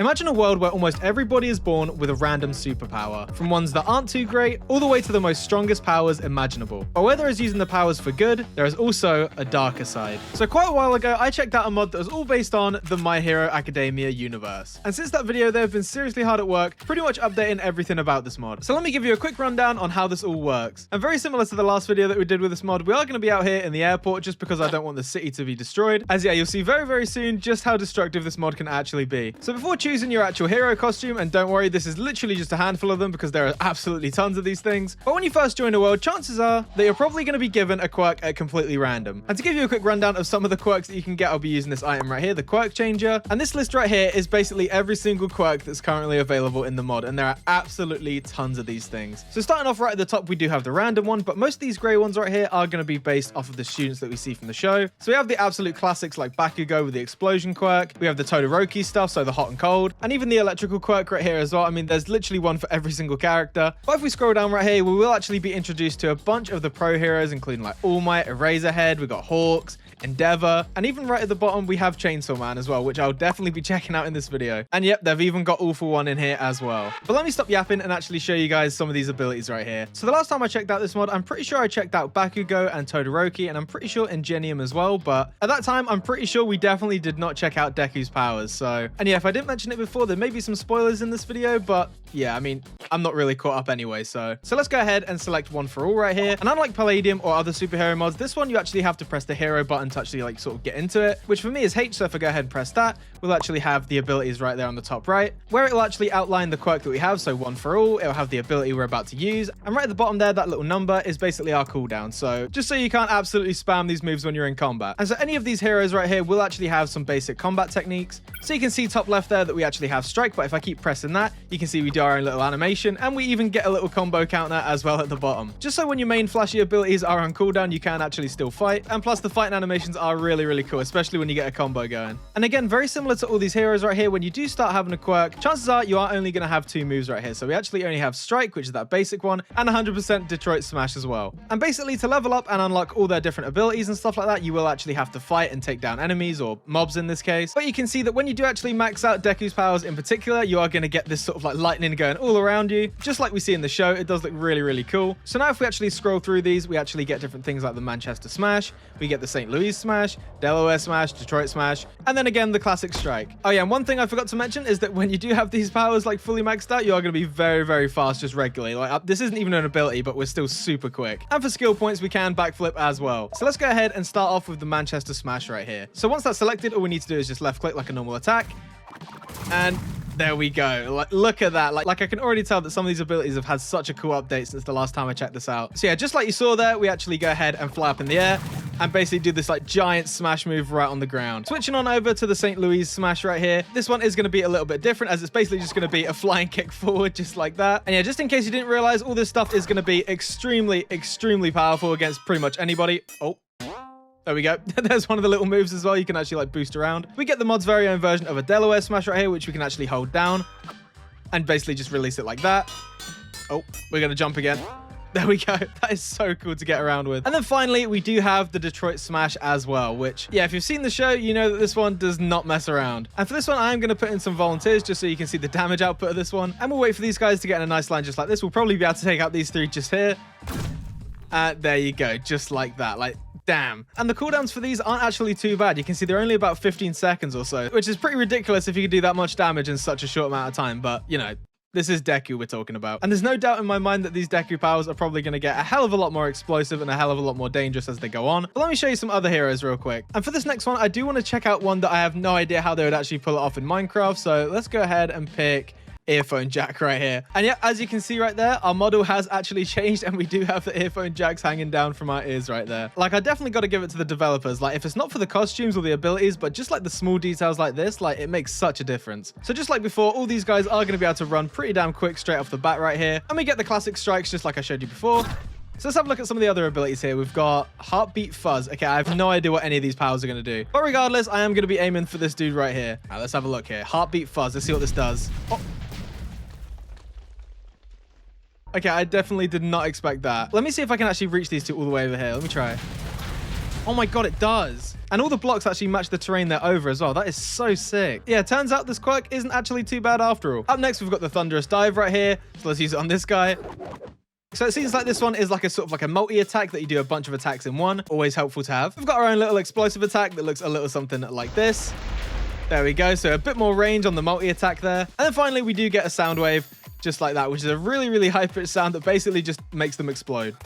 Imagine a world where almost everybody is born with a random superpower, from ones that aren't too great, all the way to the most strongest powers imaginable. But where there is using the powers for good, there is also a darker side. So quite a while ago, I checked out a mod that was all based on the My Hero Academia universe. And since that video, they've been seriously hard at work, pretty much updating everything about this mod. So let me give you a quick rundown on how this all works. And very similar to the last video that we did with this mod, we are going to be out here in the airport just because I don't want the city to be destroyed. As yeah, you'll see very, very soon just how destructive this mod can actually be. So before choosing your actual hero costume, and don't worry, this is literally just a handful of them because there are absolutely tons of these things. But when you first join a world, chances are that you're probably going to be given a quirk at completely random. And to give you a quick rundown of some of the quirks that you can get, I'll be using this item right here, the quirk changer. And this list right here is basically every single quirk that's currently available in the mod. And there are absolutely tons of these things. So starting off right at the top, we do have the random one, but most of these gray ones right here are going to be based off of the students that we see from the show. So we have the absolute classics like Bakugo with the explosion quirk. We have the Todoroki stuff, so the hot and cold, and even the electrical quirk right here as well. I mean, there's literally one for every single character. But if we scroll down right here, we will actually be introduced to a bunch of the pro heroes, including like All Might, Eraserhead, we've got Hawks, Endeavor, and even right at the bottom we have Chainsaw Man as well, which I'll definitely be checking out in this video. And yep, they've even got All For One in here as well. But let me stop yapping and actually show you guys some of these abilities right here. So the last time I checked out this mod, I'm pretty sure I checked out Bakugo and Todoroki, and I'm pretty sure Ingenium as well, but at that time I'm pretty sure we definitely did not check out Deku's powers. So, and yeah, if I didn't mention it before, there may be some spoilers in this video, but yeah, I mean, I'm not really caught up anyway, so let's go ahead and select One For All right here. And unlike Palladium or other superhero mods, this one you actually have to press the hero button to actually like sort of get into it, which for me is H. So if I go ahead and press that, we'll actually have the abilities right there on the top right, where it will actually outline the quirk that we have. So One For All, it'll have the ability we're about to use, and right at the bottom there, that little number is basically our cooldown. So just so you can't absolutely spam these moves when you're in combat. And so any of these heroes right here will actually have some basic combat techniques. So you can see top left there that we actually have strike, but if I keep pressing that, you can see we do our own little animation, and we even get a little combo counter as well at the bottom. Just so when your main flashy abilities are on cooldown, you can actually still fight. And plus the fighting animations are really, really cool, especially when you get a combo going. And again, very similar to all these heroes right here, when you do start having a quirk, chances are you are only going to have two moves right here. So we actually only have strike, which is that basic one, and 100% Detroit smash as well. And basically to level up and unlock all their different abilities and stuff like that, you will actually have to fight and take down enemies, or mobs in this case. But you can see that when you do actually max out Deku's powers in particular, you are going to get this sort of like lightning going all around you, just like we see in the show. It does look really, really cool. So now if we actually scroll through these, we actually get different things like the Manchester Smash, we get the St. Louis Smash, Delaware Smash, Detroit Smash, and then again the classic strike. Oh yeah, and one thing I forgot to mention is that when you do have these powers like fully maxed out, you are going to be very, very fast just regularly. Like this isn't even an ability, but we're still super quick. And for skill points, we can backflip as well. So let's go ahead and start off with the Manchester Smash right here. So once that's selected, all we need to do is just left click like a normal attack, and there we go. Like, look at that. Like I can already tell that some of these abilities have had such a cool update since the last time I checked this out. So yeah, just like you saw there, we actually go ahead and fly up in the air and basically do this like giant smash move right on the ground. Switching on over to the St. Louis Smash right here. This one is going to be a little bit different, as it's basically just going to be a flying kick forward just like that. And yeah, just in case you didn't realize, all this stuff is going to be extremely, extremely powerful against pretty much anybody. Oh. There we go. There's one of the little moves as well. You can actually like boost around. We get the mod's very own version of a Delaware Smash right here, which we can actually hold down and basically just release it like that. Oh, we're going to jump again. There we go. That is so cool to get around with. And then finally, we do have the Detroit Smash as well, which, yeah, if you've seen the show, you know that this one does not mess around. And for this one, I'm going to put in some volunteers just so you can see the damage output of this one. And we'll wait for these guys to get in a nice line just like this. We'll probably be able to take out these three just here. There you go. Just like that. Like, damn. And the cooldowns for these aren't actually too bad. You can see they're only about 15 seconds or so, which is pretty ridiculous if you could do that much damage in such a short amount of time. But, you know, this is Deku we're talking about. And there's no doubt in my mind that these Deku powers are probably going to get a hell of a lot more explosive and a hell of a lot more dangerous as they go on. But let me show you some other heroes real quick. And for this next one, I do want to check out one that I have no idea how they would actually pull it off in Minecraft. So let's go ahead and pick Earphone Jack right here. And yeah, as you can see right there, our model has actually changed, and we do have the earphone jacks hanging down from our ears right there. Like, I definitely got to give it to the developers. Like, if it's not for the costumes or the abilities, but just like the small details like this, like, it makes such a difference. So just like before, all these guys are going to be able to run pretty damn quick straight off the bat right here, and we get the classic strikes just like I showed you before. So let's have a look at some of the other abilities here. We've got Heartbeat Fuzz. Okay, I have no idea what any of these powers are going to do, but regardless, I am going to be aiming for this dude right here. All right, let's have a look here. Heartbeat Fuzz. Let's see what this does. Oh. Okay, I definitely did not expect that. Let me see if I can actually reach these two all the way over here. Let me try. Oh my god, it does. And all the blocks actually match the terrain they're over as well. That is so sick. Yeah, turns out this quirk isn't actually too bad after all. Up next, we've got the Thunderous Dive right here. So let's use it on this guy. So it seems like this one is like a sort of like a multi-attack that you do a bunch of attacks in one. Always helpful to have. We've got our own little explosive attack that looks a little something like this. There we go. So a bit more range on the multi-attack there. And then finally, we do get a sound wave just like that, which is a really, really high-pitched sound that basically just makes them explode.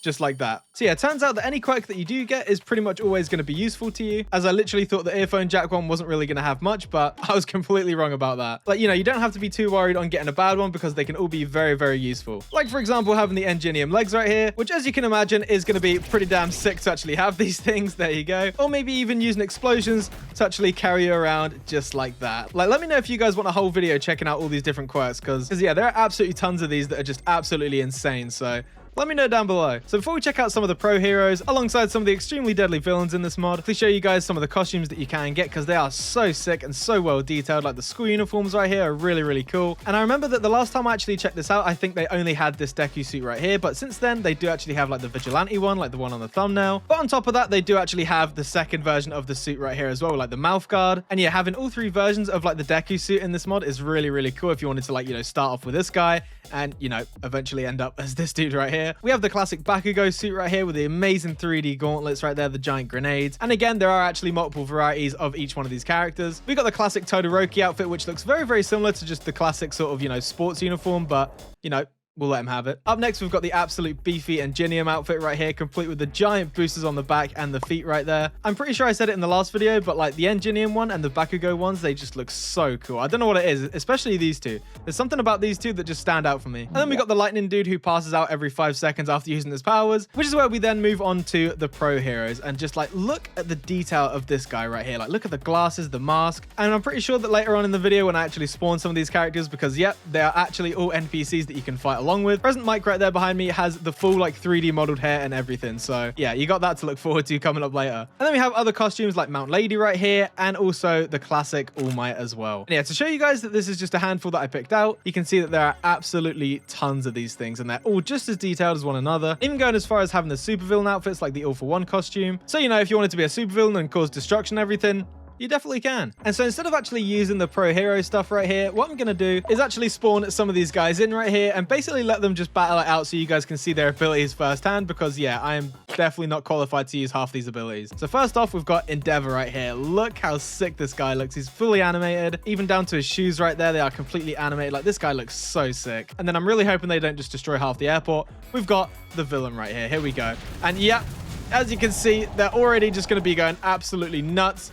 Just like that. So yeah, it turns out that any quirk that you do get is pretty much always going to be useful to you, as I literally thought the Earphone Jack one wasn't really going to have much, but I was completely wrong about that. Like, you know, you don't have to be too worried on getting a bad one because they can all be very, very useful. Like, for example, having the Enginium legs right here, which, as you can imagine, is going to be pretty damn sick to actually have these things. There you go. Or maybe even using explosions to actually carry you around just like that. Like, let me know if you guys want a whole video checking out all these different quirks, because yeah, there are absolutely tons of these that are just absolutely insane. So let me know down below. So before we check out some of the pro heroes, alongside some of the extremely deadly villains in this mod, please show you guys some of the costumes that you can get, because they are so sick and so well detailed. Like the school uniforms right here are really, really cool. And I remember that the last time I actually checked this out, I think they only had this Deku suit right here. But since then, they do actually have like the Vigilante one, like the one on the thumbnail. But on top of that, they do actually have the second version of the suit right here as well, like the mouth guard. And yeah, having all three versions of like the Deku suit in this mod is really, really cool if you wanted to, like, you know, start off with this guy and, you know, eventually end up as this dude right here. We have the classic Bakugo suit right here with the amazing 3D gauntlets right there, the giant grenades. And again, there are actually multiple varieties of each one of these characters. We got the classic Todoroki outfit, which looks very, very similar to just the classic sort of, you know, sports uniform, but, you know, we'll let him have it. Up next, we've got the absolute beefy Enginium outfit right here, complete with the giant boosters on the back and the feet right there. I'm pretty sure I said it in the last video, but like the Enginium one and the Bakugo ones, they just look so cool. I don't know what it is, especially these two. There's something about these two that just stand out for me. And then we got the lightning dude who passes out every 5 seconds after using his powers, which is where we then move on to the pro heroes. And just like, look at the detail of this guy right here. Like, look at the glasses, the mask. And I'm pretty sure that later on in the video, when I actually spawn some of these characters, because yep, they are actually all NPCs that you can fight along with. Present Mike right there behind me has the full like 3D modeled hair and everything. So yeah, you got that to look forward to coming up later. And then we have other costumes like Mount Lady right here, and also the classic All Might as well. And yeah, to show you guys that this is just a handful that I picked out, you can see that there are absolutely tons of these things, and they're all just as detailed as one another. Even going as far as having the supervillain outfits like the All for One costume. So, you know, if you wanted to be a supervillain and cause destruction and everything, you definitely can. And so instead of actually using the pro hero stuff right here, what I'm going to do is actually spawn some of these guys in right here and basically let them just battle it out so you guys can see their abilities firsthand, because yeah, I am definitely not qualified to use half these abilities. So first off, we've got Endeavor right here. Look how sick this guy looks. He's fully animated, even down to his shoes right there. They are completely animated. Like, this guy looks so sick. And then I'm really hoping they don't just destroy half the airport. We've got the villain right here. Here we go. And yeah, as you can see, they're already just going to be going absolutely nuts.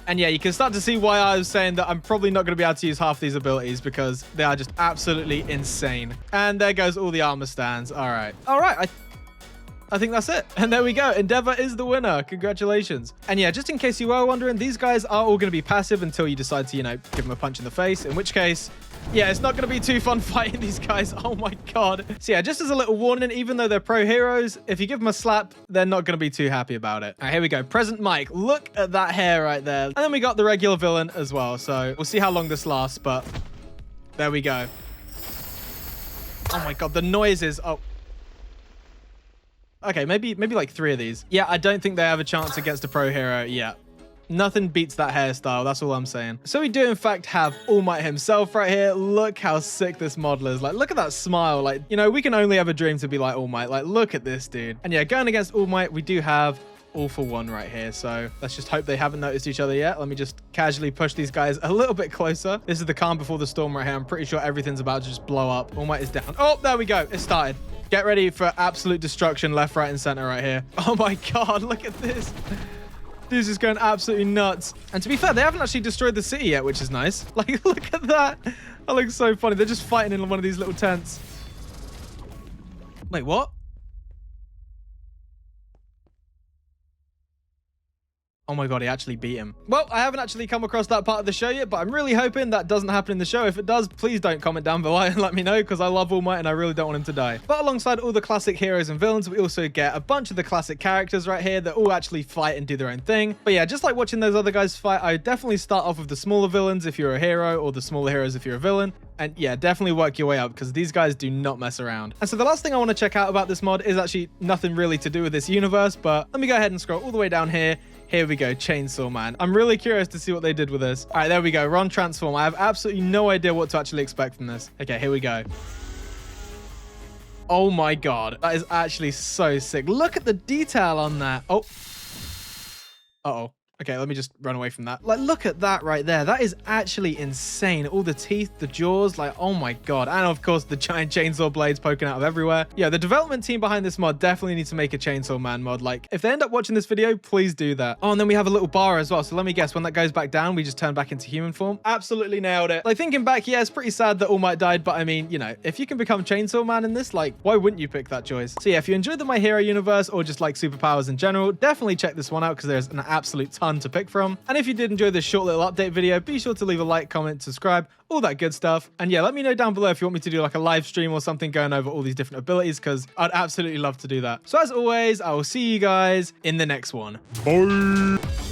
And yeah, you can start to see why I was saying that I'm probably not going to be able to use half these abilities, because they are just absolutely insane. And there goes all the armor stands. All right. I think that's it. And there we go. Endeavor is the winner. Congratulations. And yeah, just in case you were wondering, these guys are all going to be passive until you decide to, you know, give them a punch in the face, in which case, yeah, it's not going to be too fun fighting these guys. Oh my god. So yeah, just as a little warning, even though they're pro heroes, if you give them a slap, they're not going to be too happy about it. All right, here we go. Present Mike. Look at that hair right there. And then we got the regular villain as well. So we'll see how long this lasts, but there we go. Oh my god, the noises. Oh. Okay, maybe like 3 of these. Yeah, I don't think they have a chance against a pro hero yet. Nothing beats that hairstyle, that's all I'm saying. So we do in fact have All Might himself right here. Look how sick this model is. Like, look at that smile. Like, you know, we can only ever dream to be like All Might. Like, look at this dude. And yeah, going against All Might, we do have All for One right here. So let's just hope they haven't noticed each other yet. Let me just casually push these guys a little bit closer. This is the calm before the storm right here. I'm pretty sure everything's about to just blow up. All Might is down. Oh, there we go. It started. Get ready for absolute destruction left, right, and center right here. Oh my god, look at this. This is going absolutely nuts. And to be fair, they haven't actually destroyed the city yet, which is nice. Like, look at that. That looks so funny. They're just fighting in one of these little tents. Wait, what? Oh my god, he actually beat him. Well, I haven't actually come across that part of the show yet, but I'm really hoping that doesn't happen in the show. If it does, please don't comment down below and let me know, because I love All Might and I really don't want him to die. But alongside all the classic heroes and villains, we also get a bunch of the classic characters right here that all actually fight and do their own thing. But yeah, just like watching those other guys fight, I would definitely start off with the smaller villains if you're a hero, or the smaller heroes if you're a villain. And yeah, definitely work your way up, because these guys do not mess around. And so the last thing I want to check out about this mod is actually nothing really to do with this universe, but let me go ahead and scroll all the way down here. Here we go, Chainsaw Man. I'm really curious to see what they did with this. All right, there we go, Ron Transform. I have absolutely no idea what to actually expect from this. Okay, here we go. Oh my god, that is actually so sick. Look at the detail on that. Oh. Uh-oh. Okay, let me just run away from that. Like, look at that right there. That is actually insane. All the teeth, the jaws, like, oh my god. And of course, the giant chainsaw blades poking out of everywhere. Yeah, the development team behind this mod definitely needs to make a Chainsaw Man mod. Like, if they end up watching this video, please do that. Oh, and then we have a little bar as well. So let me guess, when that goes back down, we just turn back into human form. Absolutely nailed it. Like, thinking back, yeah, it's pretty sad that All Might died, but I mean, you know, if you can become Chainsaw Man in this, like, why wouldn't you pick that choice? So yeah, if you enjoyed the My Hero universe or just like superpowers in general, definitely check this one out, because there's an absolute ton to pick from. And if you did enjoy this short little update video, be sure to leave a like, comment, subscribe, all that good stuff. And yeah, let me know down below if you want me to do like a live stream or something going over all these different abilities, because I'd absolutely love to do that. So as always, I will see you guys in the next one. Bye.